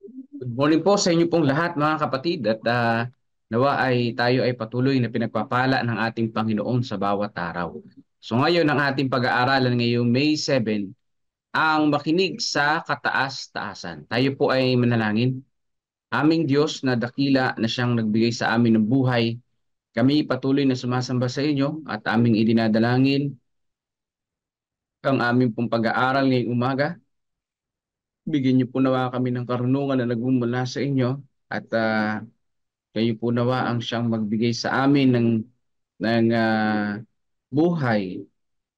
Good morning po sa inyo pong lahat mga kapatid at nawa ay tayo ay patuloy na pinagpapala ng ating Panginoon sa bawat araw. So ngayon ang ating pag-aaralan ngayong May 7 ang makinig sa kataas-taasan. Tayo po ay manalangin. Aming Diyos na dakila na siyang nagbigay sa amin ng buhay, kami patuloy na sumasamba sa inyo at aming idinadalangin ang aming pong pag-aaral ngayong umaga. Bigyan niyo po nawa kami ng karunungan na nagmumula sa inyo at kayo po nawa ang siyang magbigay sa amin ng buhay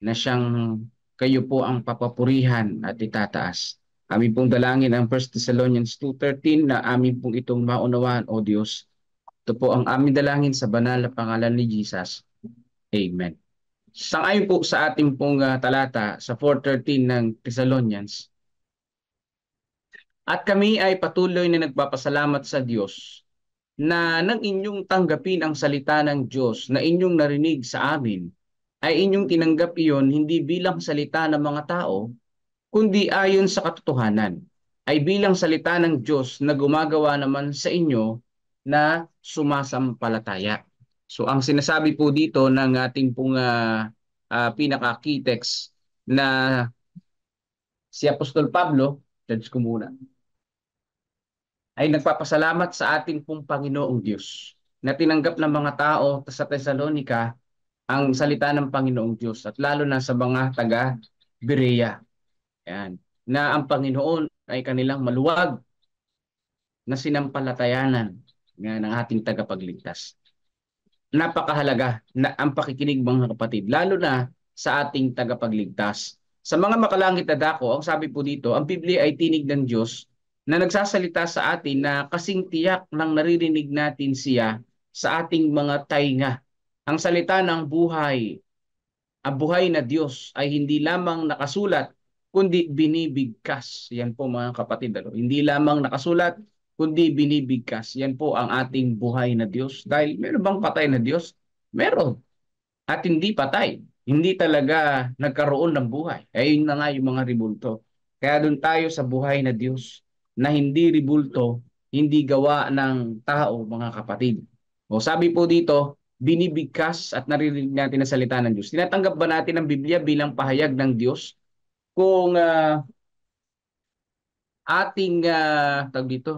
na siyang kayo po ang papapurihan at itataas. Amin pong dalangin ang 1 Thessalonians 2:13 na amin pong itong maunawaan, O Diyos. Ito po ang aming dalangin sa banal na pangalan ni Jesus. Amen. Sangayon po sa ating pong talata sa 4:13 ng Thessalonians, at kami ay patuloy na nagpapasalamat sa Diyos na nang inyong tanggapin ang salita ng Diyos na inyong narinig sa amin, ay inyong tinanggap iyon hindi bilang salita ng mga tao, kundi ayon sa katotohanan, ay bilang salita ng Diyos na gumagawa naman sa inyo na sumasampalataya. So ang sinasabi po dito ng ating pong pinaka-key text na si Apostol Pablo, judge ko muna, ay nagpapasalamat sa ating pong Panginoong Diyos na tinanggap ng mga tao sa Thessalonica ang salita ng Panginoong Diyos at lalo na sa mga taga Berea. Yan. Na ang Panginoon ay kanilang maluwag na sinampalatayanan ng ating tagapagligtas. Napakahalaga na ang pakikinig mga kapatid, lalo na sa ating tagapagligtas. Sa mga makalangit na dako, ang sabi po dito, ang Biblia ay tinig ng Diyos na nagsasalita sa atin na kasing tiyak ng naririnig natin siya sa ating mga tainga. Ang salita ng buhay, ang buhay na Diyos ay hindi lamang nakasulat, kundi binibigkas. Yan po mga kapatid. Hindi lamang nakasulat, kundi binibigkas. Yan po ang ating buhay na Diyos. Dahil meron bang patay na Diyos? Meron. At hindi patay. Hindi talaga nagkaroon ng buhay. Ayun na nga yung mga ribulto. Kaya doon tayo sa buhay na Diyos na hindi ribulto, hindi gawa ng tao, mga kapatid. O sabi po dito, binibigkas at naririnig natin ang salita ng Diyos. Tinatanggap ba natin ang Biblia bilang pahayag ng Diyos? Kung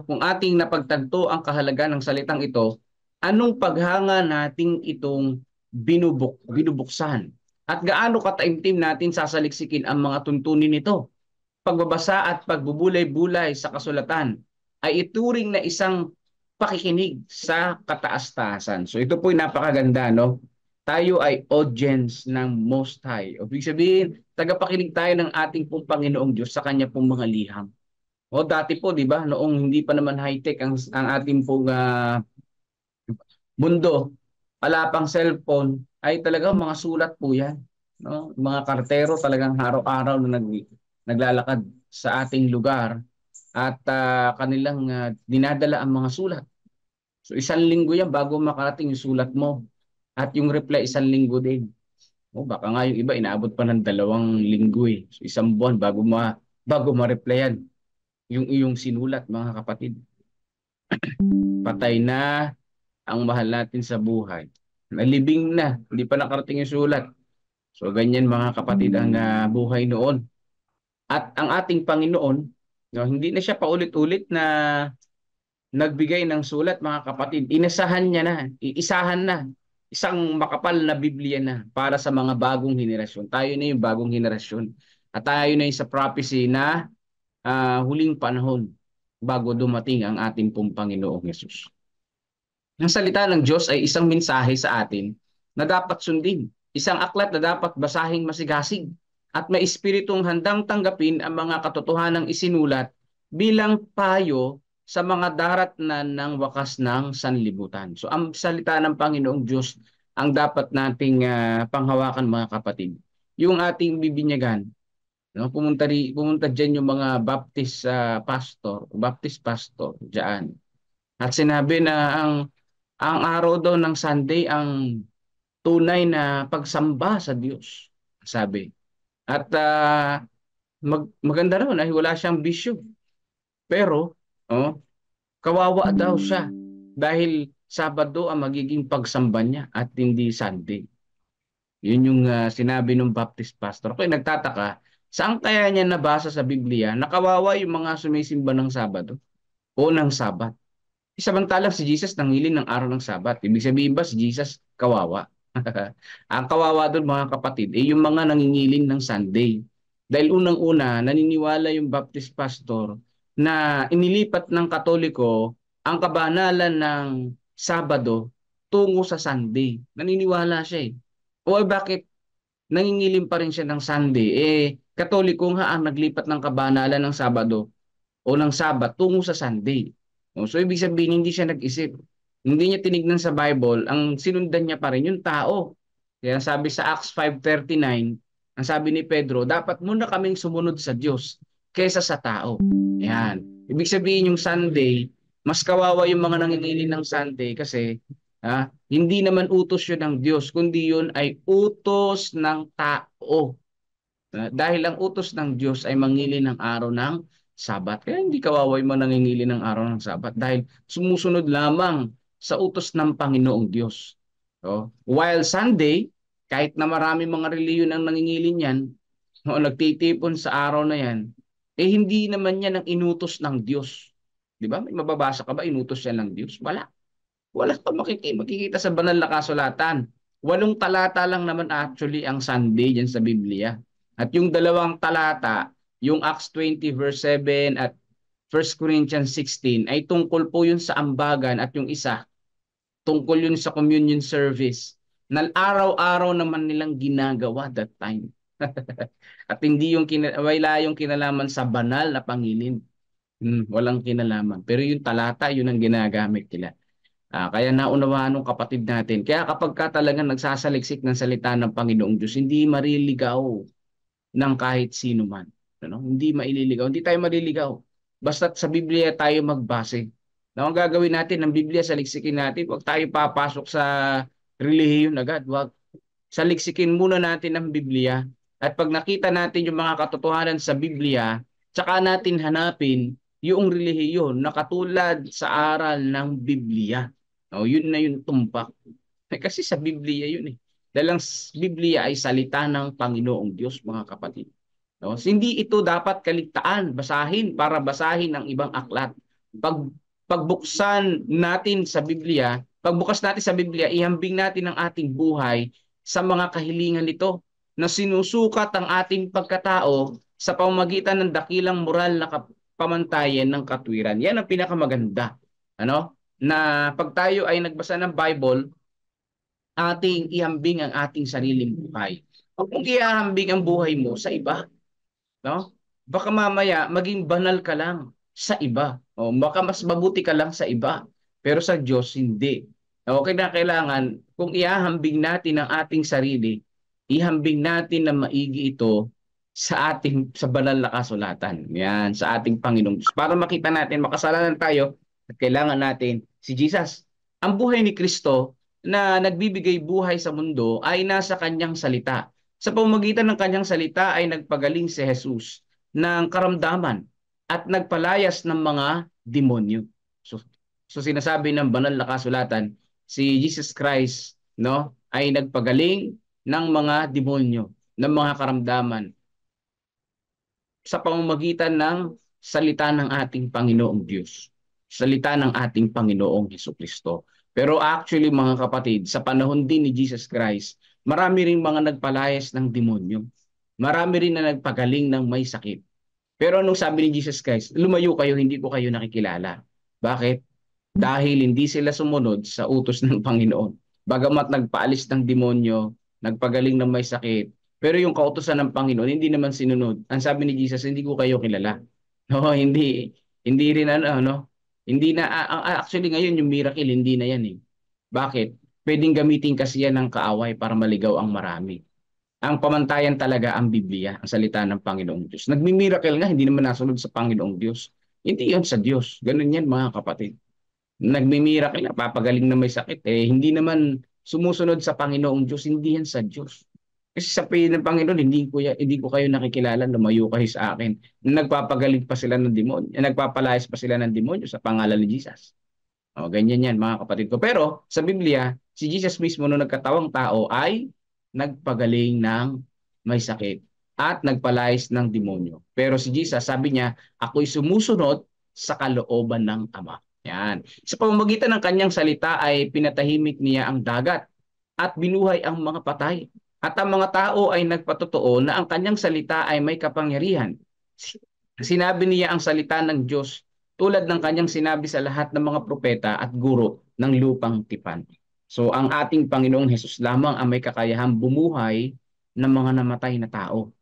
kung ating napagtanto ang kahalagan ng salitang ito, anong paghanga nating itong binubuksan? At gaano kataimtim natin sasaliksikin ang mga tuntunin nito? Pagbabasa at pagbubulay-bulay sa kasulatan ay ituring na isang pakikinig sa kataas-taasan. So ito po ay napakaganda, no? Tayo ay audience ng Most High. O ibig sabihin, tagapakinig tayo ng ating pong Panginoong Diyos sa kanya pong mga liham. O dati po, di ba, noong hindi pa naman high-tech ang ating pong mundo, wala pang cellphone, ay talagang mga sulat po yan. No? Mga kartero talagang araw-araw na naglalakad sa ating lugar at kanilang dinadala ang mga sulat. So 1 linggo yan bago makarating yung sulat mo. At yung reply 1 linggo din. O baka nga yung iba inaabot pa ng 2 linggo eh. So 1 buwan bago ma-replyan yung iyong sinulat mga kapatid. Patay na ang mahal natin sa buhay. Nalibing na, hindi pa nakarating yung sulat. So ganyan mga kapatid ang buhay noon. At ang ating Panginoon, no, hindi na siya paulit-ulit na nagbigay ng sulat mga kapatid. Inasahan niya na, iisahan na. Isang makapal na Biblia na para sa mga bagong henerasyon. Tayo na yung bagong henerasyon. At tayo na yung sa prophecy na huling panahon bago dumating ang ating pong Panginoong Yesus. Ang salita ng Diyos ay isang mensahe sa atin na dapat sundin. Isang aklat na dapat basahing masigasig at may espiritong handang tanggapin ang mga katotohanang isinulat bilang payo sa mga daratnan ng wakas ng sanlibutan. So ang salita ng Panginoong Diyos ang dapat nating panghawakan mga kapatid. Yung ating bibinyagan, no, pumunta diyan yung mga Baptist pastor diyan. At sinabi na ang araw daw ng Sunday ang tunay na pagsamba sa Diyos, sabi. At maganda raw na wala siyang bisyo. Pero, oh, Kawawa daw siya dahil Sabado ang magiging pagsamba niya at hindi Sunday. Yun yung sinabi ng Baptist pastor. Kaya nagtataka, saan kaya niya nabasa sa Biblia na kawawa yung mga sumisimba ng Sabado o ng Sabat? Samantalang si Jesus nangilin ng araw ng Sabat. Ibig sabihin ba si Jesus kawawa? Ang kawawa doon mga kapatid, yung mga nangingiling ng Sunday. Dahil unang-una, naniniwala yung Baptist pastor na inilipat ng Katoliko ang kabanalan ng Sabado tungo sa Sunday. Naniniwala siya eh. O bakit nangingilim pa rin siya ng Sunday? Katoliko nga ang naglipat ng kabanalan ng Sabado o ng Sabat tungo sa Sunday. So ibig sabihin hindi siya nag-isip. Hindi niya tinignan sa Bible, ang sinundan niya pa rin yung tao. Kaya sabi sa Acts 5:39, ang sabi ni Pedro, dapat muna kaming sumunod sa Diyos kaysa sa tao. Yan. Ibig sabihin yung Sunday, mas kawawa yung mga nangingilin ng Sunday kasi hindi naman utos yun ng Diyos, kundi yun ay utos ng tao. Dahil ang utos ng Diyos ay mangili ng araw ng Sabat. Kaya hindi kawawa yung mga nangingili ng araw ng Sabat dahil sumusunod lamang sa utos ng Panginoong Diyos. So, while Sunday, kahit na marami mga reliyon ang nangingili niyan, nagtitipon sa araw na yan, hindi naman yan ang inutos ng Diyos. Di ba? May mababasa ka ba inutos yan ng Diyos? Wala. Wala kang makikita sa banal na kasulatan. 8 talata lang naman actually ang Sunday dyan sa Biblia. At yung 2 talata, yung Acts 20 verse 7 at 1 Corinthians 16 ay tungkol po yun sa ambagan at yung isa, tungkol yun sa communion service na araw-araw naman nilang ginagawa that time. At hindi yung wala yung kinalaman sa banal na pangilin. Walang kinalaman. Pero yung talata, yun ang ginagamit nila. Kaya naunawaan ng kapatid natin. Kaya kapag ka talagang nagsasaliksik ng salita ng Panginoong Diyos, hindi mariligaw ng kahit sino man. Ano? Hindi maililigaw. Hindi tayo maliligaw. Basta't sa Biblia tayo magbase. Ang gagawin natin ng Biblia, saliksikin natin. Huwag tayo papasok sa relihiyon agad. Huwag. Saliksikin muna natin ang Biblia. At pag nakita natin yung mga katotohanan sa Biblia, tsaka natin hanapin yung relihiyon na katulad sa aral ng Biblia. Yun na yung tumpak. Kasi sa Biblia yun eh. Dahil ang Biblia ay salita ng Panginoong Diyos, mga kapatid. Hindi ito dapat kaligtaan, basahin para basahin ang ibang aklat. Pagbuksan natin sa Biblia, pagbukas natin sa Biblia, ihambing natin ang ating buhay sa mga kahilingan nito na sinusukat ang ating pagkatao sa pamamagitan ng dakilang moral na pamantayan ng katwiran. Yan ang pinakamaganda. Na pag tayo ay nagbasa ng Bible, ating ihambing ang ating sariling buhay. Kung ihambing ang buhay mo sa iba, baka mamaya maging banal ka lang sa iba. Baka mas mabuti ka lang sa iba. Pero sa Diyos, hindi. Kailangan, kung ihambing natin ang ating sarili, ihambing natin na maigi ito sa banal na kasulatan. Yan, sa ating Panginoong Diyos. Para makita natin, makasalanan tayo, at kailangan natin si Jesus. Ang buhay ni Kristo na nagbibigay buhay sa mundo ay nasa kanyang salita. Sa pamamagitan ng kanyang salita ay nagpagaling si Jesus ng karamdaman at nagpalayas ng mga demonyo. So sinasabi ng banal na kasulatan, si Jesus Christ ay nagpagaling ng mga demonyo, ng mga karamdaman sa pamamagitan ng salita ng ating Panginoong Diyos. Salita ng ating Panginoong Hesukristo. Pero actually mga kapatid, sa panahon din ni Jesus Christ, marami rin mga nagpalayas ng demonyo. Marami rin na nagpagaling ng may sakit. Pero anong sabi ni Jesus Christ? Lumayo kayo, hindi ko kayo nakikilala. Bakit? Dahil hindi sila sumunod sa utos ng Panginoon. Bagamat nagpaalis ng demonyo, nagpagaling ng may sakit, pero yung kautusan ng Panginoon, hindi naman sinunod. Ang sabi ni Jesus, hindi ko kayo kilala. Hindi rin hindi na, actually ngayon yung miracle, hindi na yan eh. Bakit? Pwedeng gamitin kasi yan ng kaaway para maligaw ang marami. Ang pamantayan talaga ang Biblia, ang salita ng Panginoong Diyos. Nagmi-miracle nga, hindi naman nasunod sa Panginoong Diyos. Hindi yon sa Diyos. Ganun yan mga kapatid. Nagmi-miracle, papagaling na may sakit. Hindi naman sumusunod sa Panginoong Diyos, hindi yan sa Diyos. Kasi sabihin ng Panginoon, hindi ko kayo nakikilala, lumayo kayo sa akin. Nagpapagaling pa sila ng demonyo, nagpapalayas pa sila ng demonyo sa pangalan ni Jesus. O, ganyan yan mga kapatid ko. Pero sa Biblia, si Jesus mismo nung nagkatawang tao ay nagpagaling ng may sakit at nagpalayas ng demonyo. Pero si Jesus, sabi niya, ako'y sumusunod sa kalooban ng Ama. Yan. Sa pamamagitan ng kanyang salita ay pinatahimik niya ang dagat at binuhay ang mga patay. At ang mga tao ay nagpatotoo na ang kanyang salita ay may kapangyarihan. Sinabi niya ang salita ng Diyos tulad ng kanyang sinabi sa lahat ng mga propeta at guro ng lupang tipan. So ang ating Panginoong Hesus lamang ang may kakayahang bumuhay ng mga namatay na tao.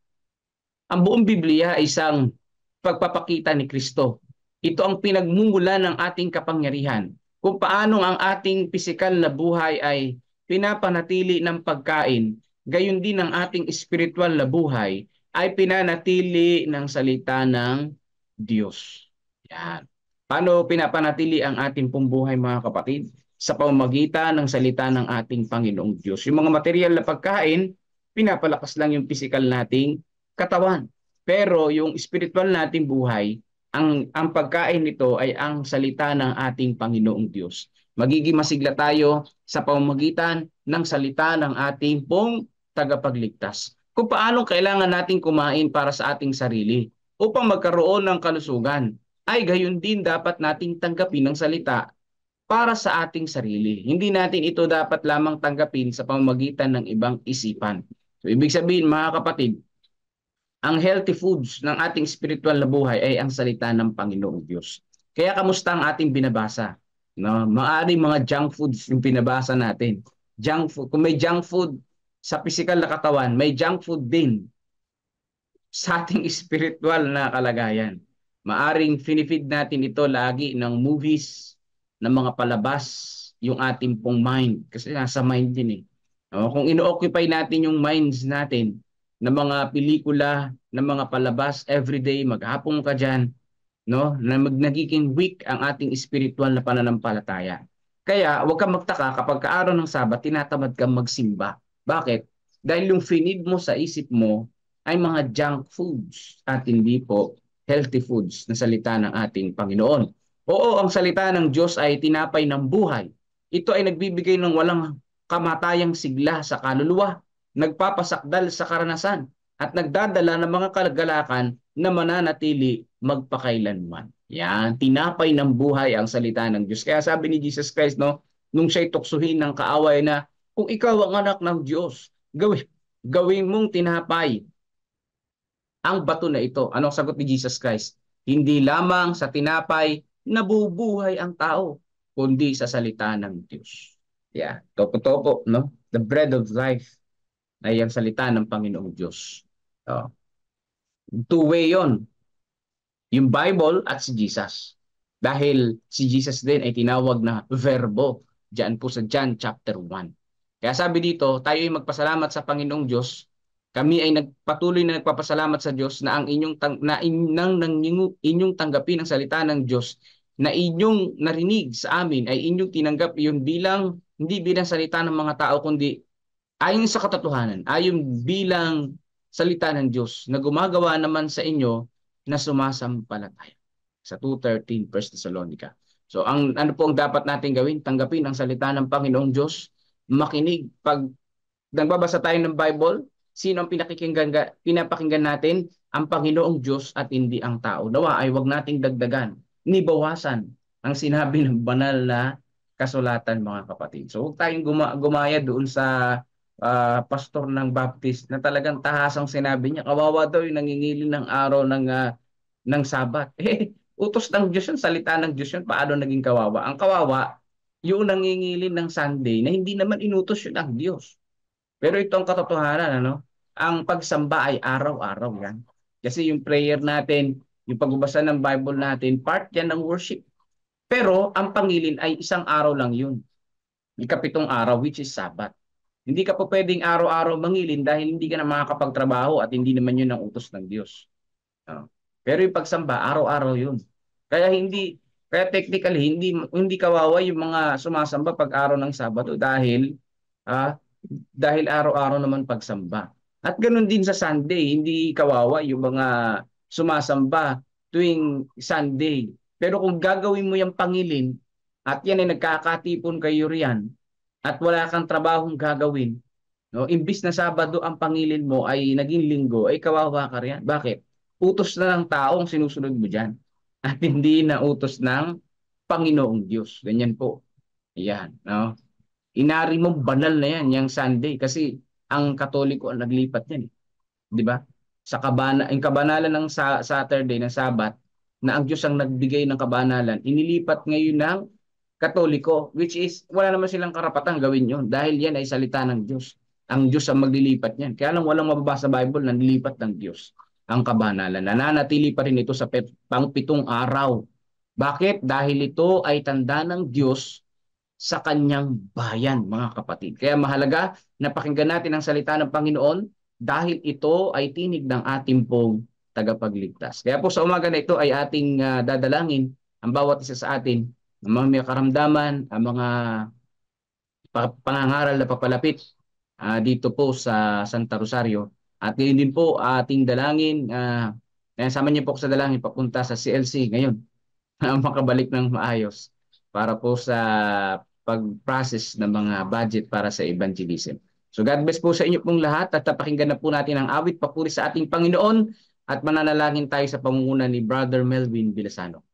Ang buong Biblia ay isang pagpapakita ni Kristo. Ito ang pinagmumula ng ating kapangyarihan. Kung paano ang ating pisikal na buhay ay pinapanatili ng pagkain, gayon din ang ating espiritual na buhay ay pinanatili ng salita ng Diyos. Yan. Paano pinapanatili ang ating pumbuhay mga kapatid? Sa pamamagitan ng salita ng ating Panginoong Diyos. Yung mga material na pagkain, pinapalakas lang yung pisikal nating katawan. Pero yung spiritual nating buhay, ang pagkain nito ay ang salita ng ating Panginoong Diyos. Magiging masigla tayo sa pamamagitan ng salita ng ating pong tagapagligtas. Kung paano kailangan nating kumain para sa ating sarili upang magkaroon ng kalusugan, ay gayon din dapat nating tanggapin ang salita para sa ating sarili. Hindi natin ito dapat lamang tanggapin sa pamamagitan ng ibang isipan. So, ibig sabihin mga kapatid, ang healthy foods ng ating spiritual na buhay ay ang salita ng Panginoong Diyos. Kaya kamusta ang ating binabasa? No? Maaring mga junk foods yung binabasa natin. Junk food. Kung may junk food sa physical na katawan, may junk food din sa ating spiritual na kalagayan. Maaring finifeed natin ito lagi ng movies, ng mga palabas, yung ating pong mind. Kasi nasa mind din eh. O, kung ino-occupy natin yung minds natin ng mga pelikula, ng mga palabas, everyday, maghapon ka dyan, no? Na nagiging weak ang ating spiritual na pananampalataya. Kaya huwag kang magtaka kapag kaaraw ng Sabat, tinatamad kang magsimba. Bakit? Dahil yung feed mo sa isip mo ay mga junk foods at hindi po healthy foods na salita ng ating Panginoon. Oo, ang salita ng Diyos ay tinapay ng buhay. Ito ay nagbibigay ng walang kamatayang sigla sa kaluluwa, nagpapasakdal sa karanasan, at nagdadala ng mga kagalakan na mananatili magpakailanman. Yan, tinapay ng buhay ang salita ng Diyos. Kaya sabi ni Jesus Christ, no, nung siya'y tuksuhin ng kaaway na, kung ikaw ang anak ng Diyos, gawin mong tinapay ang bato na ito. Anong sagot ni Jesus Christ? Hindi lamang sa tinapay nabubuhay ang tao, kundi sa salita ng Diyos. Yeah, topo-topo, no? The bread of life ay ang salita ng Panginoong Diyos. So, two-way yon, yung Bible at si Jesus. Dahil si Jesus din ay tinawag na verbo diyan po sa John chapter 1. Kaya sabi dito, tayo ay magpasalamat sa Panginoong Diyos. Kami ay patuloy na nagpapasalamat sa Diyos na ang inyong tanggapin ang salita ng Diyos na inyong narinig sa amin ay inyong tinanggap iyon bilang hindi bilang salita ng mga tao kundi ayon sa katotohanan, ayon bilang salita ng Diyos na gumagawa naman sa inyo na sumasampalataya. Sa 2:13 1 Thessalonica. So ano po ang dapat natin gawin? Tanggapin ang salita ng Panginoong Diyos, makinig. Pag nagbabasa tayo ng Bible, sino ang pinapakinggan natin? Ang Panginoong Diyos at hindi ang tao. Nawa ay wag nating dagdagan, ni bawasan ang sinabi ng banal na kasulatan mga kapatid. So huwag tayong gumaya doon sa pastor ng Baptist na talagang tahasang sinabi niya, kawawa daw yung nangingilin ng araw ng Sabat. Utos ng Diyos yun, salita ng Diyos yun, paano naging kawawa? Ang kawawa, yung nangingilin ng Sunday na hindi naman inutos yun ng Diyos. Pero ito ang katotohanan, ano? Ang pagsamba ay araw-araw yan. Kasi yung prayer natin, yung pagbabasa ng Bible natin, part yan ng worship. Pero ang pangilin ay isang araw lang yun. Ikapitong araw, which is Sabat. Hindi ka po pwedeng araw-araw mangilin dahil hindi ka na makakapagtrabaho at hindi naman yun ang utos ng Diyos. Pero yung pagsamba, araw-araw yun. Kaya technically, hindi kawawa yung mga sumasamba pag araw ng Sabado dahil araw-araw naman pagsamba. At ganun din sa Sunday, hindi kawawa yung mga sumasamba tuwing Sunday. Pero kung gagawin mo yung pangilin at yan ay nagkakatipon kayo riyan at wala kang trabahong gagawin, no? Imbis na Sabado ang pangilin mo ay naging Linggo, ay kawawa ka riyan. Bakit? Utos na ng taong sinusunod mo diyan at hindi na utos ng Panginoong Diyos. Ganyan po. Ayan, no? Inari mo banal na yan, yung Sunday kasi ang Katoliko ang naglipat yan, 'di ba? Yung kabanalan ng Saturday, ng Sabat, na ang Diyos ang nagbigay ng kabanalan, inilipat ngayon ng Katoliko, which is wala naman silang karapatang gawin 'yon dahil yan ay salita ng Diyos. Ang Diyos ang maglilipat niyan. Kaya lang walang mababasa sa Bible na nilipat ng Diyos ang kabanalan. Nananatili pa rin ito sa pang-7 araw. Bakit? Dahil ito ay tanda ng Diyos sa kanyang bayan, mga kapatid. Kaya mahalaga na pakinggan natin ang salita ng Panginoon dahil ito ay tinig ng ating pong tagapagligtas. Kaya po sa umaga na ito ay ating dadalangin ang bawat isa sa atin, ang mga may karamdaman, ang mga pangangaral na papalapit dito po sa Santa Rosario. At ngayon din po ating dalangin, sama niyo po sa dalangin papunta sa CLC ngayon, makabalik ng maayos para po sa pag-process ng mga budget para sa evangelism. So God bless po sa inyo pong lahat at pakinggan na po natin ang awit papuri sa ating Panginoon at mananalangin tayo sa pangunguna ni Brother Melvin Vilasano.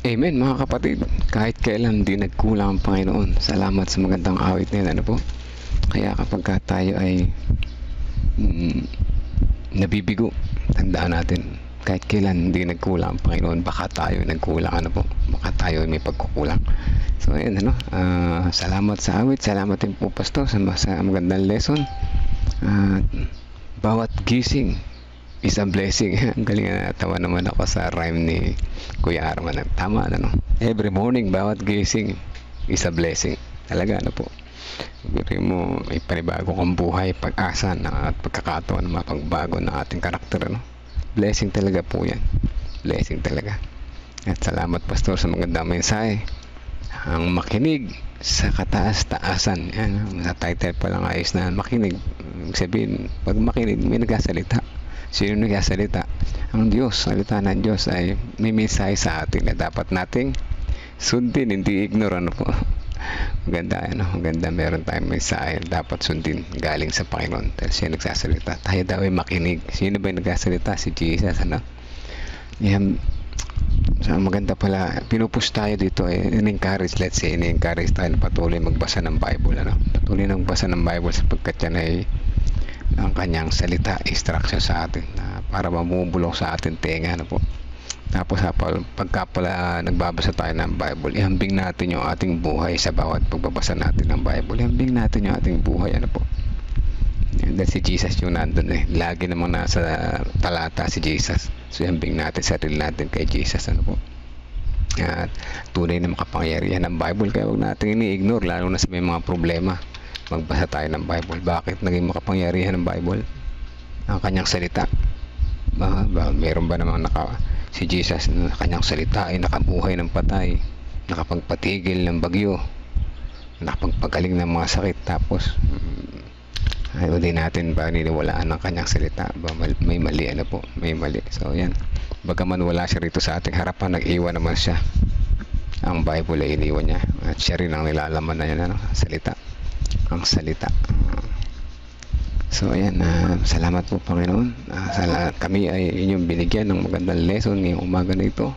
Amen mga kapatid, kahit kailan di nagkulang ang Panginoon. Salamat sa magandang awit na yun, po. Kaya kapag tayo ay nabibigo, tandaan natin, kahit kailan hindi nagkulang ang Panginoon, baka tayo nagkulang, po. Baka tayo may pagkukulang. So ayun, salamat sa awit, salamat din po Pastor sa magandang lesson. Bawat gising is a blessing. Ang galing na, natawa naman ako sa rhyme ni Kuya Arman. Tama, every morning, bawat gising is a blessing. Talaga, po. Sabihin mo, may panibago kang buhay, pag-asa at pagkakataon na mapagbago ng ating karakter, Blessing talaga po yan. Blessing talaga. At salamat, Pastor, sa magandang mensahe. Ang makinig sa kataas-taasan. Yan, sa title pa lang ayos na makinig. Sabihin, pag makinig, may nagsasalita. Sino nagsasalita? Ang Diyos. Salita ng Diyos ay may mensahe sa atin na dapat nating sundin, hindi ignore, po. Maganda, maganda, meron tayong mensahe dapat sundin galing sa Panginoon dahil siya nagsasalita. Tayo daw ay makinig. Sino ba yung nagsasalita? Si Jesus, Yan. So, maganda pala, pinupush tayo dito, in-encourage, let's say, in-encourage tayo na patuloy magbasa ng Bible, Patuloy na magbasa ng Bible sapagkat yan ay ang kanyang salita, instruction sa atin para mamumulong sa atin tenga, po. Tapos pagka pala nagbabasa tayo ng Bible, ihambing natin yung ating buhay sa bawat pagbabasa natin ng Bible. Ihambing natin yung ating buhay, po. Dahil si Jesus yung nandun, lagi namang nasa talata si Jesus. So ihambing natin sarili natin kay Jesus, po. At tunay na makapangyarihan ng Bible, kaya huwag natin ini-ignore lalo na sa may mga problema. Magbasa tayo ng Bible. Bakit naging makapangyarihan ng Bible? Ang kanyang salita. Meron ba namang si Jesus na kanyang salita ay nakabuhay ng patay, nakapagpatigil ng bagyo, nakapagpagaling ng mga sakit, tapos ayaw din natin paniniwalaan ng kanyang salita. May mali, po, may mali. So yan, bagaman wala siya rito sa ating harapan, nag-iwan naman siya. Ang Bible ay iniwan niya at siya rin ang nilalaman na yan, salita, ang salita. So ayan, salamat po Panginoon. Kami ay inyong binigyan ng magandang lesson ngayong umaga na ito.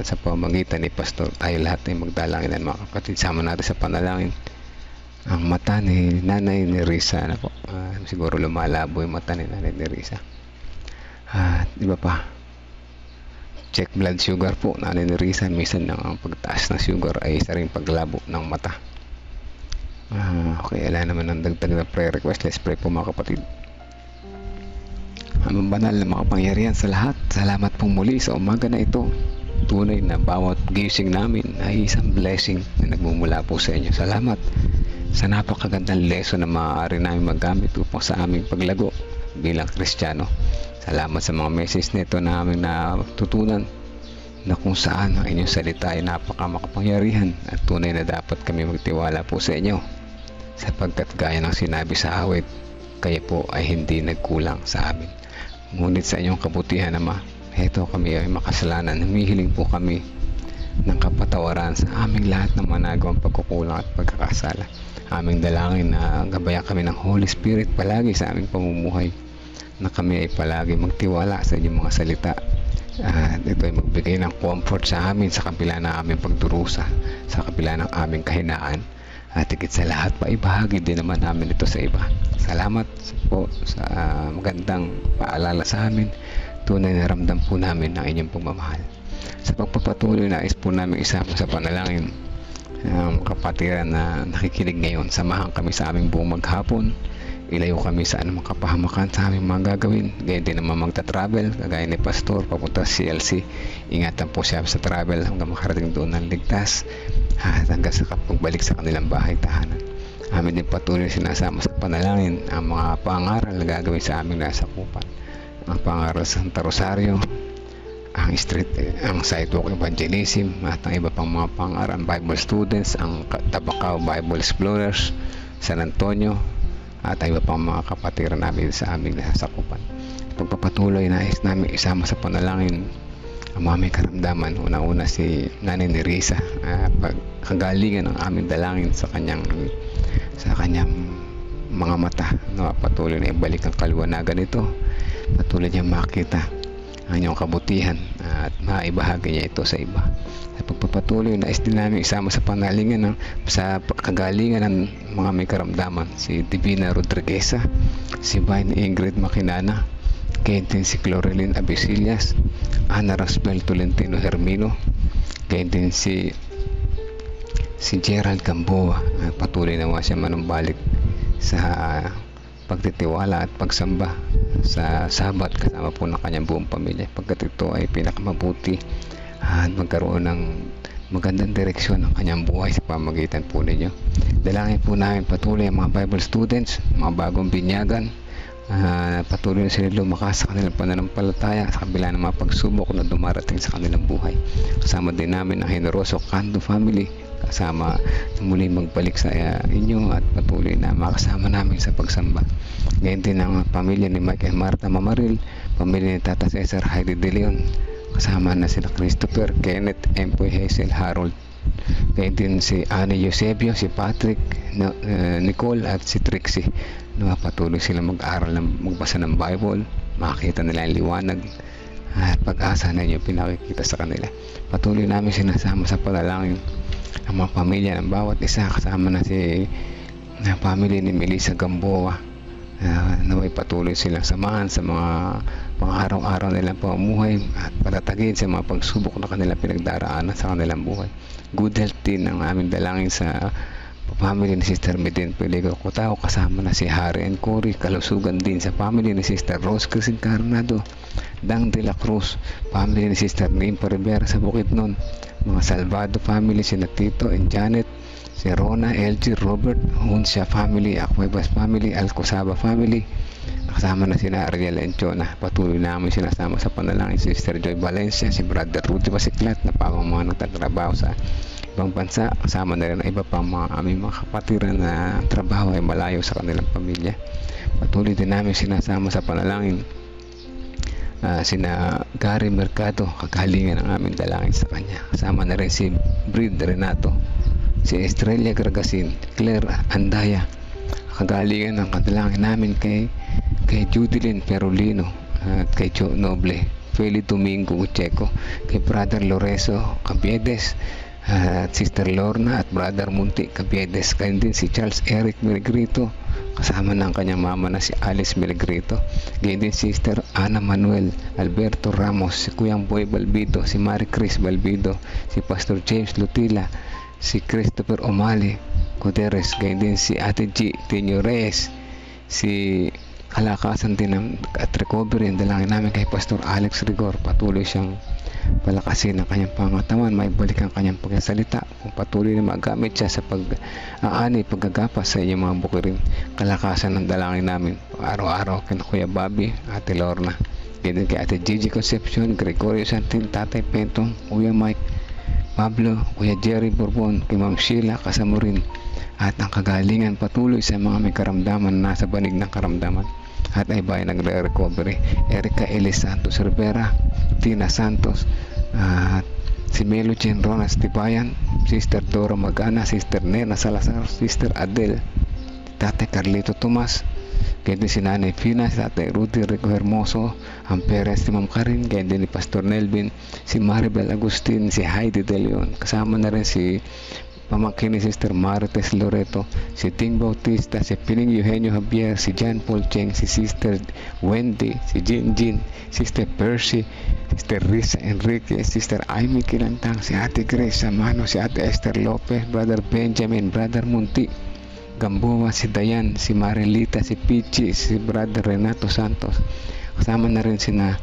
sa pamamagitan ni Pastor, tayo lahat ay magdalangin ng mga kapatid. Sama natin sa panalangin ang mata ni Nanay Nerissa na po. Siguro lumalabo yung mata ni Nanay Nerissa. Iba pa, check blood sugar po, Nanay Nerissa. Minsan ang pagtaas ng sugar ay isa ring paglabo ng mata. Okay, wala naman ang dagdag na prayer request. Let's pray po mga kapatid. Ang banal na makapangyarihan sa lahat, salamat pong muli sa umaga na ito. Tunay na bawat gising namin ay isang blessing na nagmumula po sa inyo. Salamat sa napakagandang lesson na maaari namin magamit upang sa aming paglago bilang Kristiyano. Salamat sa mga message nito na aming natutunan na kung saan ang inyong salita ay napakamakapangyarihan at tunay na dapat kami magtiwala po sa inyo, sapagkat gaya ng sinabi sa awit, kayo po ay hindi nagkulang sa amin. Ngunit sa inyong kabutihan, Ama, heto kami ay makasalanan. Humihiling po kami ng kapatawaran sa aming lahat ng managawang pagkukulang at pagkakasala. Aming dalangin na gabayan kami ng Holy Spirit palagi sa aming pamumuhay, na kami ay palagi magtiwala sa inyong mga salita. Ito ay magbigay ng comfort sa amin sa kabila ng aming pagdurusa, sa kabila ng aming kahinaan, at higit sa lahat pa ibahagi din naman namin ito sa iba. Salamat po sa magandang paalala sa amin. Tunay na ramdam po namin ang inyong pagmamahal. Sa pagpapatuloy, nais po namin isama sa panalangin ang kapatiran na nakikinig ngayon. Samahan kami sa aming buong maghapon. Ilayo kami sa anumang kapahamakan sa aming mga gagawin. Gaya din naman magta-travel, kagaya ni Pastor papunta sa CLC. Ingatan po siya sa travel hanggang makarating doon ng ligtas at hanggang sa pagbalik sa kanilang bahay tahanan. Amin din patuloy sinasama sa panalangin ang mga pangaral na gagawin sa aming nasakupan. Ang pangaral sa Santa Rosario, ang sidewalk evangelism, at ang iba pang mga pangaral, Bible students, ang Tabacao Bible Explorers, San Antonio, at ang iba pang mga kapatiran namin sa aming nasasakupan. Pagpapatuloy, nais namin isama sa panalangin ang mga may karamdaman. Una-una si Nanay Nerissa, pagkagalingan ng aming dalangin sa kanyang mga mata, na patuloy na ibalik ang kaliwanagan nito, patuloy niya makita ang inyong kabutihan at maibahagi niya ito sa iba. Sa pagpapatuloy, nais din namin isama sa panalingan sa kagalingan ng mga may karamdaman, si Divina Rodrigueza, si Vine Ingrid Makinana, Kentin si Cloreline Abesillas, Ana Rasbel Tolentino Hermino, Kentin si Gerald Gamboa. Patuloy naman siya manumbalik sa pagtitiwala at pagsamba sa Sabat kasama po ng kanyang buong pamilya, pagkat ito ay pinakamabuti at magkaroon ng magandang direksyon ng kanyang buhay sa pamagitan po ninyo. Dalangin po namin patuloy ang mga Bible students, mga bagong binyagan, patuloy na sila lumakas sa kanilang pananampalataya sa kabila ng mga pagsubok na dumarating sa kanilang buhay. Kasama din namin ang Generoso Cando family, kasama muli magbalik sa inyo at patuloy na makasama namin sa pagsamba. Ngayon din ang pamilya ni Mike and Martha Mamaril, pamilya ni Tata Cesar Heidi De Leon, kasama na sila Christopher, Kenneth, Empoy, Hazel, Harold. Ngayon din si Annie Eusebio, si Patrick, Nicole at si Trixie. Patuloy sila mag-aral, magbasa ng Bible, makita nila ang liwanag at pag-asa na inyo pinakikita sa kanila. Patuloy namin sinasama sa panalangin ang mga pamilya ng bawat isa, kasama na si family ni Melissa Gamboa, naway patuloy silang samahan sa mga pang-araw-araw nilang pamumuhay at patatagin sa mga pagsubok na kanilang pinagdaraanan sa kanilang buhay. Good health din ang aming dalangin sa family ni Sister Medin Peligo Cotao, kasama na si Harry and Cory. Kalusugan din sa family ni Sister Rose Cris Encarnado, Dang de la Cruz, family ni Sister Nimpa Rivera sa Bukidnon, mga Salvado family, si Tito and Janet, si Rona, LG, Robert, Huncia family, Acuevas family, Alcosaba family, kasama na sina Ariel and Chona. Patuloy namin sinasama sa panalangin si Sister Joy Valencia, si Brother Rudy Basiklat na pamang mga nagtatrabaho sa ibang bansa, kasama na rin ang iba pang mga aming mga kapatiran na trabaho ay malayo sa kanilang pamilya. Patuloy din namin sinasama sa panalangin sina Gary Mercado, kagalingan ang aming dalangin sa kanya. Kasama na rin si Brid Renato, si Estrella Gragasin, Claire Andaya, kagalingan ng kadalangin namin kay Judilyn Perolino at kay Joe Noble, Feli Domingo Ucheco, kay Brother Lorenzo Cabiedes, at Sister Lorna at Brother Munti Cabiedes. Ganyan din si Charles Eric Melegrito, kasama ng kanyang mama na si Alice Melegrito. Ganyan din Sister Ana Manuel Alberto Ramos, si Kuyang Boy Balbido, si Marie Chris Balbido, si Pastor James Lutila, si Christopher Omali Guterres. Ganyan din si Ate G Tinio Reyes, si kalakasan din at recovery. Dalangin namin kay Pastor Alex Rigor, patuloy siyang palakasin ang kanyang pangatawan, may balik ang kanyang pagsasalita, kung patuloy na magamit siya sa pag-aani, paggagapas sa inyong mga bukirin. Kalakasan ng dalangin namin araw-araw kay Kuya Bobby, Ate Lorna, ganyan kay Ate Gigi Concepcion, Gregorio Santin, Tatay Pentong, Kuya Mike Pablo, Kuya Jerry Bourbon, kay Ma'am Sheila Kasamurin, at ang kagalingan patuloy sa mga may karamdaman, nasa banig ng karamdaman at ay bahay nagre-recovery. Erica Elis Santos Rivera, Tina Santos, at si Melo Chen Ronas Tibayan, Sister Dora Magana, Sister Nena Salazar, Sister Adele, Tate Carlito Tomas, kaya din si Nanay Fina, si Tate Rudy Rico Hermoso, ang Perez, si Ma'am Karin, kaya din ni Pastor Nelvin, si Maribel Agustin, si Heidi De Leon, kasama na rin si pamangkin ni Sister Marites Loreto, si Ting Bautista, si Pining Eugenio Javier, si John Paul Cheng, si Sister Wendy, si Jin, Sister Percy, Sister Risa Enrique, Sister Amy Kilantang, si Ate Grace Samano, si Ate Esther Lopez, Brother Benjamin, Brother Munti Gamboa, si Dayan, si Marilita, si Pichi, si Brother Renato Santos. Kasama na rin sina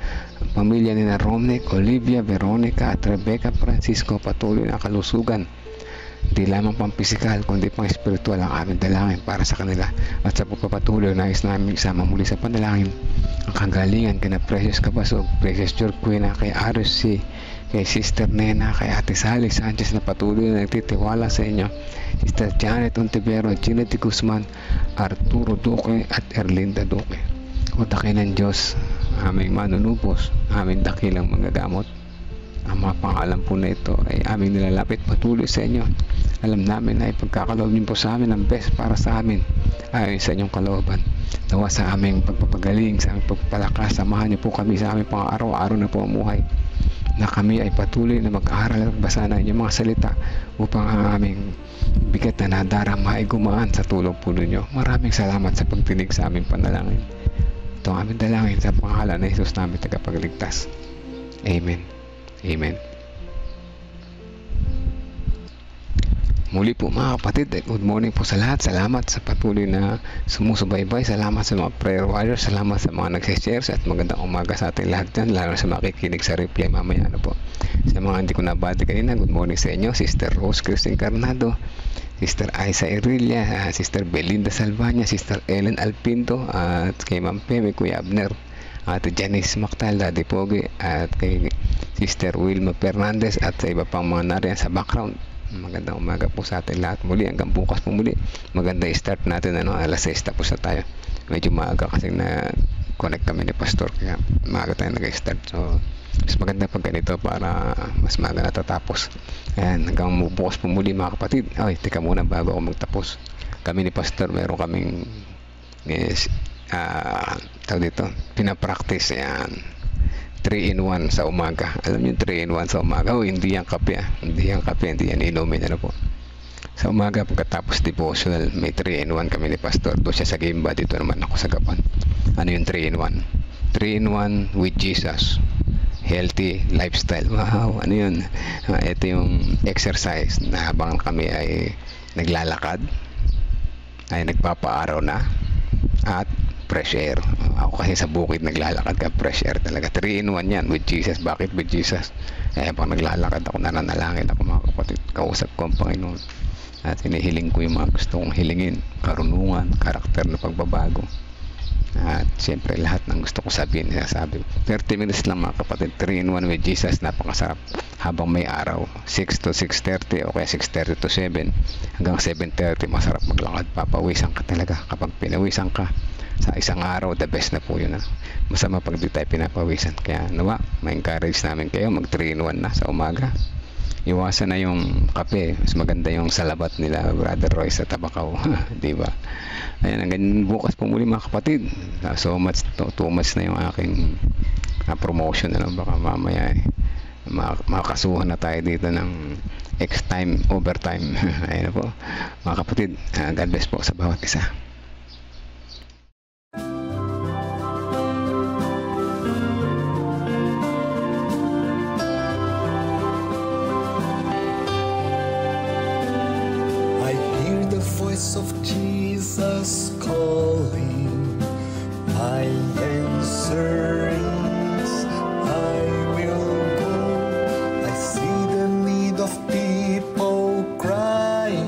pamilya ni na Romnick, Olivia, Veronica at Rebecca Francisco. Patuloy na kalusugan, di lamang pang pisikal kundi pang espiritual ang aming dalangin para sa kanila. At sa pagpapatuloy, nais namin isama muli sa panalangin ang kagalingan kina Precious Kabasog, Precious Jorquina, kay Aris C, kay Sister Nena, kay Ate Sally Sanchez na patuloy na nagtitiwala sa inyo, Sister Janet Ontivero, Janet Guzman, Arturo Duque at Erlinda Duque. O dakay ng Diyos, aming manunubos, aming dakilang magagamot, ang mga pangalan po na ito ay aming nilalapit patuloy sa inyo. Alam namin na ipagkakaloob niyo po sa amin ang best para sa amin ayon sa inyong kalooban. Nawa sa aming pagpapagaling, sa aming pagpapalakas, samahan niyo po kami sa aming pang-araw-araw na pamumuhay, na kami ay patuloy na mag-aaral at magbasa ng inyong mga salita upang ang aming bigat na nadarama ay gumaan sa tulong po ninyo. Maraming salamat sa pagtinig sa aming panalangin. Ito ang aming dalangin sa pangalan ng Jesus namin tagapagligtas. Amen. Amen. Muli po mga kapatid, good morning po sa lahat. Salamat sa patuloy na sumusubaybay. Salamat sa mga prayer warriors. Salamat sa mga nag-share at magandang umaga sa ating lahat dyan, lalo sa makikinig sa replay mamaya na po. Sa mga hindi ko nabati kanina, good morning sa inyo. Sister Rose Christine Carnado, Sister Aiza Irilia, Sister Belinda Salvania, Sister Ellen Alpinto, at kay Ma'am Peme, Kuya Abner, Ate Janice Mactal, Daddy Pogi, at kay Sister Wilma Fernandez, at sa iba pang mga nariyan sa background. Magandang umaga po sa atin lahat muli. Hanggang bukas po muli. Maganda i-start natin alas 6 tapos na tayo. Medyo maaga kasi na connect kami ni Pastor, kaya maaga tayo nag-start. So mas maganda pag ganito para mas maaga natatapos. Ayan, hanggang bukas po muli mga kapatid. Ay, teka muna bago ako magtapos. Kami ni Pastor, meron kaming tawag dito, pinapractice. Ayan, 3-in-1 sa umaga. Alam niyo 3-in-1 sa umaga? Hindi yan kape. Hindi yan kape, hindi yan inumin. Ano po? Sa umaga, pagkatapos devotional, may 3-in-1 kami ni Pastor. Doon siya sa Gimba, dito naman ako sa Gapan. Ano yung 3-in-1? 3-in-1 with Jesus. Healthy lifestyle. Wow, ano yun? Ito yung exercise na habang kami ay naglalakad, ay nagpapaaraw na, at fresh air. Ako kasi sa bukid naglalakad ka, fresh air talaga. 3-in-1 yan with Jesus. Bakit with Jesus? Kaya pag naglalakad ako, nananalangin ako mga kapatid. Kausap ko ang Panginoon at hinihiling ko yung mga gusto kong hilingin, karunungan, karakter na pagbabago, at siyempre lahat ng gusto ko sabihin, sinasabi ko. 30 minutes lang mga kapatid, 3-in-1 with Jesus. Napakasarap habang may araw. 6 to 6:30 o kaya 6:30 to 7 hanggang 7:30. Masarap maglakad, papawisan ka talaga. Kapag pinawisan ka sa isang araw, the best na po yun. Masama pag di tayo pinapawisan. Kaya nawa, ma-encourage namin kayo mag 3-in-1 na sa umaga. Iwasan na yung kape. Mas maganda yung salabat nila Brother Roy sa Tabacaw. Diba? Ayan, hanggang bukas po muli mga kapatid. So much, too much na yung aking promotion na lang, baka mamaya makakasuhan na tayo dito ng time, overtime. Ayun po mga kapatid, God bless po sa bawat isa. I hear the voice of Jesus calling. My answer is I will go. I see the need of people crying.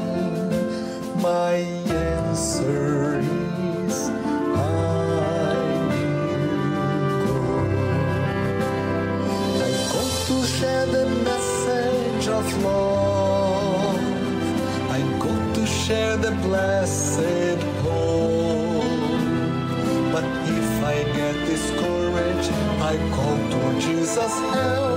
My answer is I will go. I go to share the message of love. I go to share the blessed hope. But if I get discouraged, I call to Jesus' help.